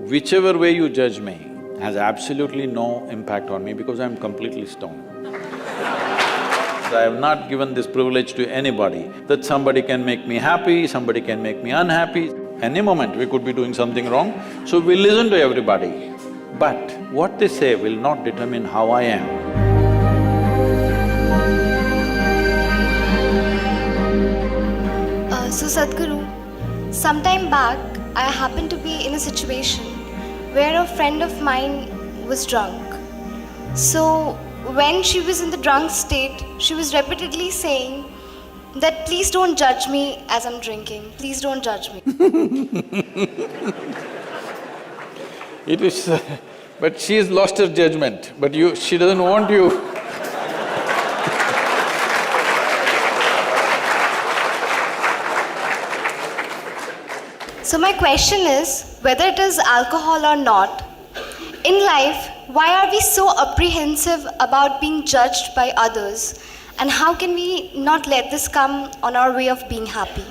Whichever way you judge me has absolutely no impact on me because I'm completely stoned. I have not given this privilege to anybody that somebody can make me happy, somebody can make me unhappy. Any moment we could be doing something wrong, so we listen to everybody. But what they say will not determine how I am. So Sadhguru, sometime back I happened to be in a situation where a friend of mine was drunk. So when she was in the drunk state, she was repeatedly saying that please don't judge me as I'm drinking, please don't judge me. It is… but she has lost her judgment, but she doesn't want you. So my question is, whether it is alcohol or not, in life, why are we so apprehensive about being judged by others? And how can we not let this come on our way of being happy?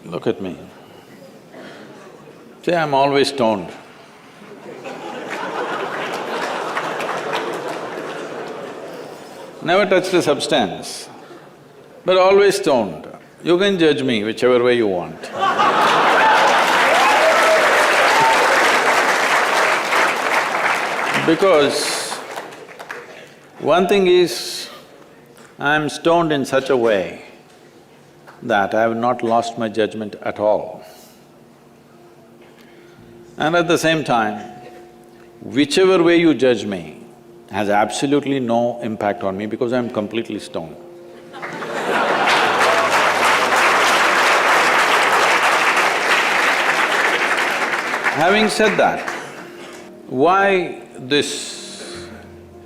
Look at me. See, I'm always stoned. Never touched a substance, but always stoned. You can judge me whichever way you want. Because one thing is, I'm stoned in such a way that I have not lost my judgment at all. And at the same time, whichever way you judge me has absolutely no impact on me because I'm completely stoned. Having said that, why this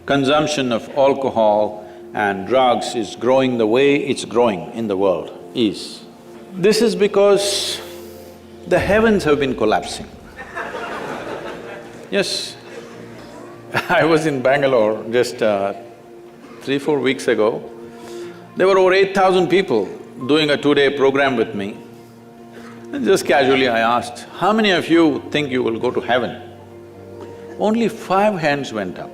consumption of alcohol and drugs is growing the way it's growing in the world is, this is because the heavens have been collapsing. Yes, I was in Bangalore just 3-4 weeks ago. There were over 8,000 people doing a 2-day program with me. And just casually I asked, how many of you think you will go to heaven? Only 5 hands went up.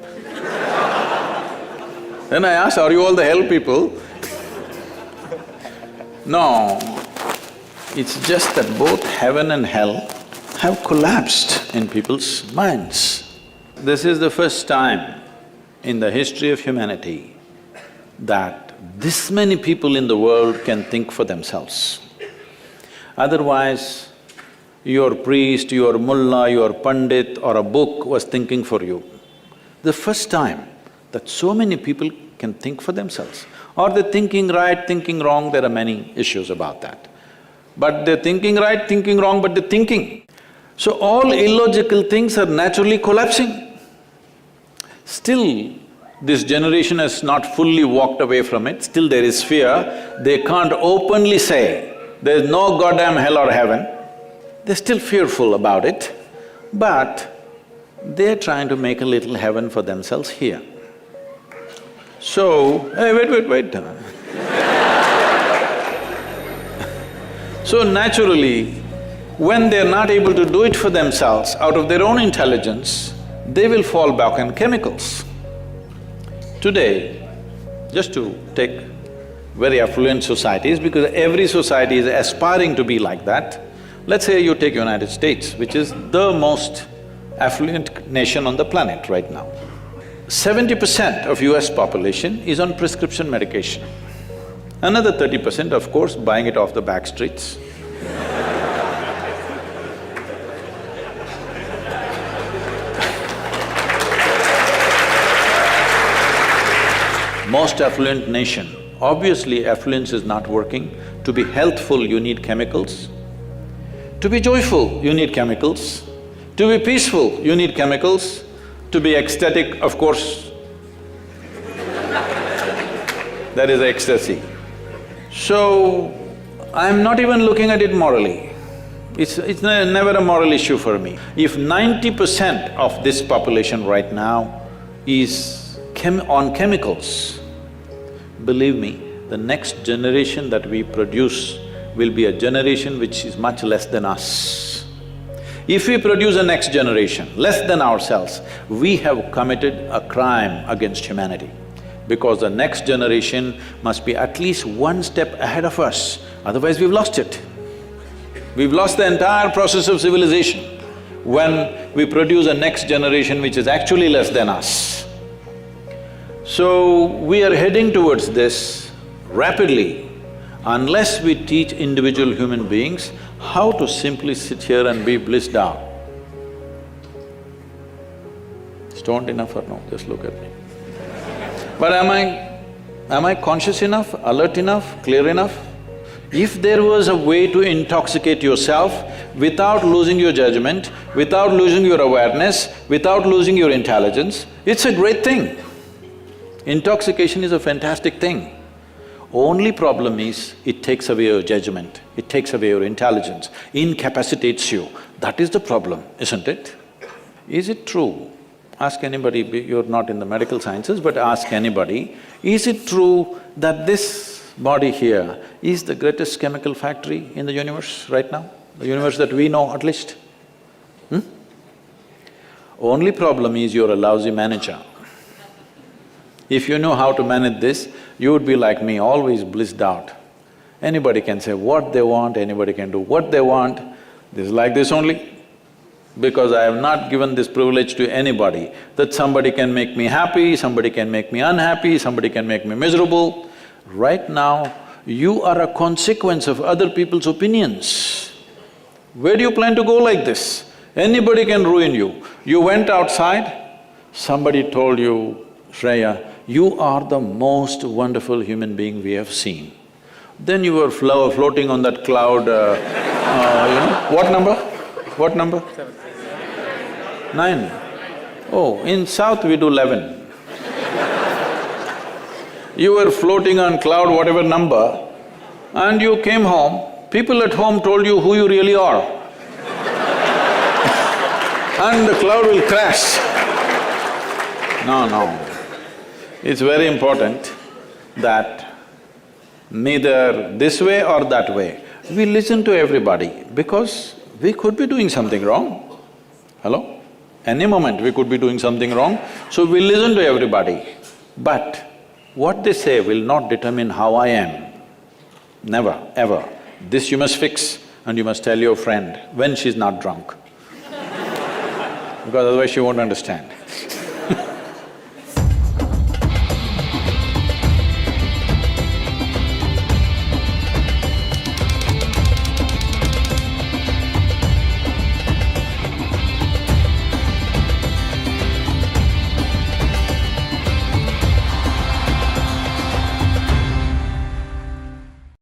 Then I asked, are you all the hell people? No, it's just that both heaven and hell have collapsed in people's minds. This is the first time in the history of humanity that this many people in the world can think for themselves. Otherwise, your priest, your mullah, your pandit or a book was thinking for you. The first time that so many people can think for themselves. Or they're thinking right, thinking wrong, there are many issues about that. But they're thinking right, thinking wrong, but they're thinking. So all illogical things are naturally collapsing. Still, this generation has not fully walked away from it, still there is fear. They can't openly say, there's no goddamn hell or heaven. They're still fearful about it, but they're trying to make a little heaven for themselves here. So, hey, wait. So naturally, when they're not able to do it for themselves out of their own intelligence, they will fall back on chemicals. Today, just to take very affluent societies, because every society is aspiring to be like that, let's say you take United States, which is the most affluent nation on the planet right now. 70% of US population is on prescription medication. Another 30%, of course, buying it off the back streets. Most affluent nation, obviously affluence is not working. To be healthful, you need chemicals. To be joyful, you need chemicals. To be peaceful, you need chemicals. To be ecstatic, of course, that is ecstasy. So, I'm not even looking at it morally. It's never a moral issue for me. If 90% of this population right now is on chemicals, believe me, the next generation that we produce will be a generation which is much less than us. If we produce a next generation less than ourselves, we have committed a crime against humanity, because the next generation must be at least one step ahead of us, otherwise we've lost it. We've lost the entire process of civilization when we produce a next generation which is actually less than us. So, we are heading towards this rapidly. Unless we teach individual human beings how to simply sit here and be blissed out. Stoned enough or no? Just look at me. But am I conscious enough, alert enough, clear enough? If there was a way to intoxicate yourself without losing your judgment, without losing your awareness, without losing your intelligence, it's a great thing. Intoxication is a fantastic thing. Only problem is, it takes away your judgment, it takes away your intelligence, incapacitates you. That is the problem, isn't it? Is it true? Ask anybody, you're not in the medical sciences, but ask anybody, is it true that this body here is the greatest chemical factory in the universe right now? The universe that we know at least? Only problem is you're a lousy manager. If you know how to manage this, you would be like me, always blissed out. Anybody can say what they want, anybody can do what they want. This is like this only. Because I have not given this privilege to anybody, that somebody can make me happy, somebody can make me unhappy, somebody can make me miserable. Right now, you are a consequence of other people's opinions. Where do you plan to go like this? Anybody can ruin you. You went outside, somebody told you, Shreya, you are the most wonderful human being we have seen. Then you were floating on that cloud, what number? What number? 9. Oh, in South we do 11. You were floating on cloud whatever number, and you came home, people at home told you who you really are. And the cloud will crash. No. It's very important that neither this way or that way, we listen to everybody because we could be doing something wrong. Hello? Any moment we could be doing something wrong, so we listen to everybody. But what they say will not determine how I am. Never, ever. This you must fix and you must tell your friend when she's not drunk. Because otherwise she won't understand.